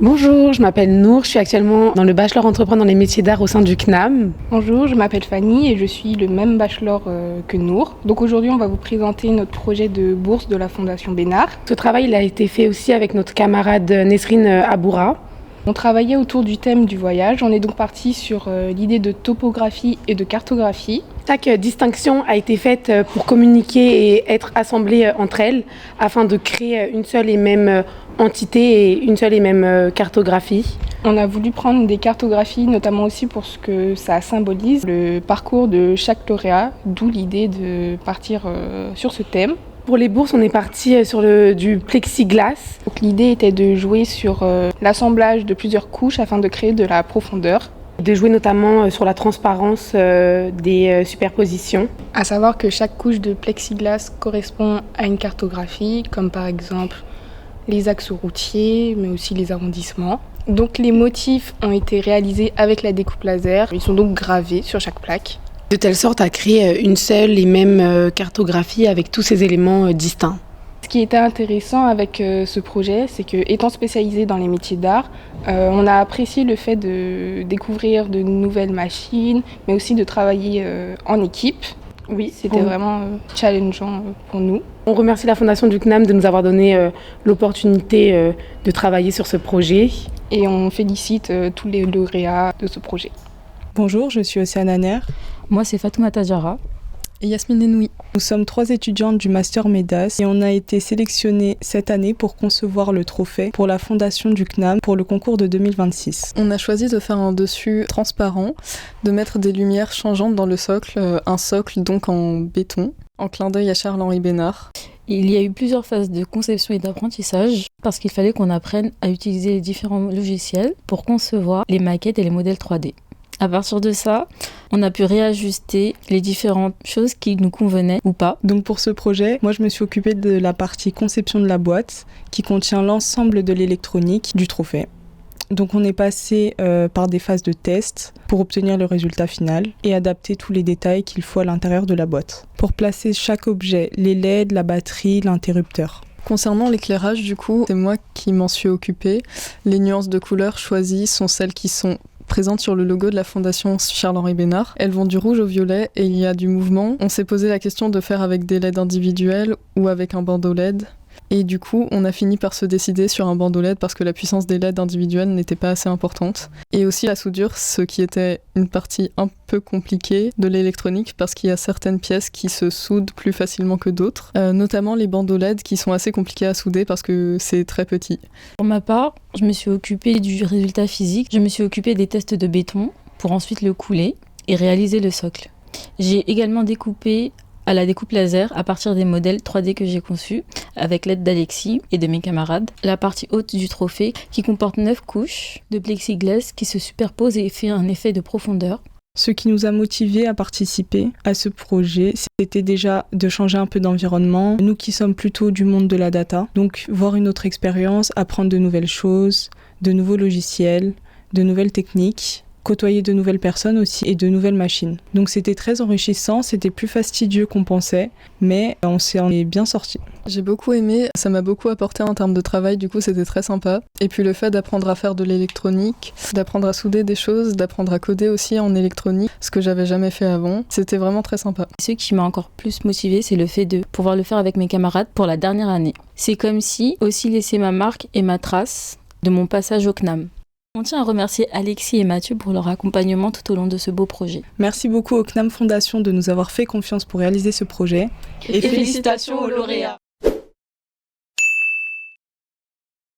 Bonjour, je m'appelle Nour, je suis actuellement dans le bachelor entreprendre dans les métiers d'art au sein du CNAM. Bonjour, je m'appelle Fanny et je suis le même bachelor que Nour. Donc aujourd'hui, on va vous présenter notre projet de bourse de la Fondation Bénard. Ce travail il a été fait aussi avec notre camarade Nesrine Aboura. On travaillait autour du thème du voyage. On est donc parti sur l'idée de topographie et de cartographie. Chaque distinction a été faite pour communiquer et être assemblée entre elles afin de créer une seule et même entité et une seule et même cartographie. On a voulu prendre des cartographies, notamment aussi pour ce que ça symbolise, le parcours de chaque lauréat, d'où l'idée de partir sur ce thème. Pour les bourses, on est parti sur du plexiglas. Donc, l'idée était de jouer sur l'assemblage de plusieurs couches afin de créer de la profondeur. De jouer notamment sur la transparence des superpositions. À savoir que chaque couche de plexiglas correspond à une cartographie, comme par exemple les axes routiers, mais aussi les arrondissements. Donc les motifs ont été réalisés avec la découpe laser. Ils sont donc gravés sur chaque plaque. De telle sorte à créer une seule et même cartographie avec tous ces éléments distincts. Ce qui était intéressant avec ce projet, c'est que, étant spécialisé dans les métiers d'art, on a apprécié le fait de découvrir de nouvelles machines, mais aussi de travailler en équipe. Oui, c'était vraiment challengeant pour nous. On remercie la Fondation du CNAM de nous avoir donné l'opportunité de travailler sur ce projet. Et on félicite tous les lauréats de ce projet. Bonjour, je suis Océane Aner. Moi, c'est Fatoumata Diarra. Et Yasmine Enoui. Nous sommes 3 étudiantes du Master MEDAS et on a été sélectionnées cette année pour concevoir le trophée pour la Fondation du CNAM pour le concours de 2026. On a choisi de faire un dessus transparent, de mettre des lumières changeantes dans le socle, un socle donc en béton, en clin d'œil à Charles-Henri Bénard. Il y a eu plusieurs phases de conception et d'apprentissage parce qu'il fallait qu'on apprenne à utiliser les différents logiciels pour concevoir les maquettes et les modèles 3D. À partir de ça, on a pu réajuster les différentes choses qui nous convenaient ou pas. Donc pour ce projet, moi je me suis occupée de la partie conception de la boîte qui contient l'ensemble de l'électronique du trophée. Donc on est passé par des phases de test pour obtenir le résultat final et adapter tous les détails qu'il faut à l'intérieur de la boîte. Pour placer chaque objet, les LED, la batterie, l'interrupteur. Concernant l'éclairage, du coup, c'est moi qui m'en suis occupée. Les nuances de couleurs choisies sont celles qui sont présentes sur le logo de la Fondation Charles-Henri Bénard. Elles vont du rouge au violet et il y a du mouvement. On s'est posé la question de faire avec des LED individuels ou avec un bandeau LED. Et du coup, on a fini par se décider sur un bandeau LED parce que la puissance des LED individuels n'était pas assez importante. Et aussi la soudure, ce qui était une partie un peu compliquée de l'électronique parce qu'il y a certaines pièces qui se soudent plus facilement que d'autres, notamment les bandeaux LED qui sont assez compliqués à souder parce que c'est très petit. Pour ma part, je me suis occupée du résultat physique, je me suis occupée des tests de béton pour ensuite le couler et réaliser le socle. J'ai également découpé à la découpe laser à partir des modèles 3D que j'ai conçus avec l'aide d'Alexis et de mes camarades. La partie haute du trophée qui comporte 9 couches de plexiglas qui se superposent et fait un effet de profondeur. Ce qui nous a motivés à participer à ce projet, c'était déjà de changer un peu d'environnement. Nous qui sommes plutôt du monde de la data, donc voir une autre expérience, apprendre de nouvelles choses, de nouveaux logiciels, de nouvelles techniques, côtoyer de nouvelles personnes aussi et de nouvelles machines. Donc c'était très enrichissant, c'était plus fastidieux qu'on pensait, mais on s'en est bien sortis. J'ai beaucoup aimé, ça m'a beaucoup apporté en termes de travail, du coup c'était très sympa. Et puis le fait d'apprendre à faire de l'électronique, d'apprendre à souder des choses, d'apprendre à coder aussi en électronique, ce que j'avais jamais fait avant, c'était vraiment très sympa. Ce qui m'a encore plus motivée, c'est le fait de pouvoir le faire avec mes camarades pour la dernière année. C'est comme si aussi laisser ma marque et ma trace de mon passage au CNAM. On tient à remercier Alexis et Mathieu pour leur accompagnement tout au long de ce beau projet. Merci beaucoup au CNAM Fondation de nous avoir fait confiance pour réaliser ce projet. Et félicitations aux lauréats.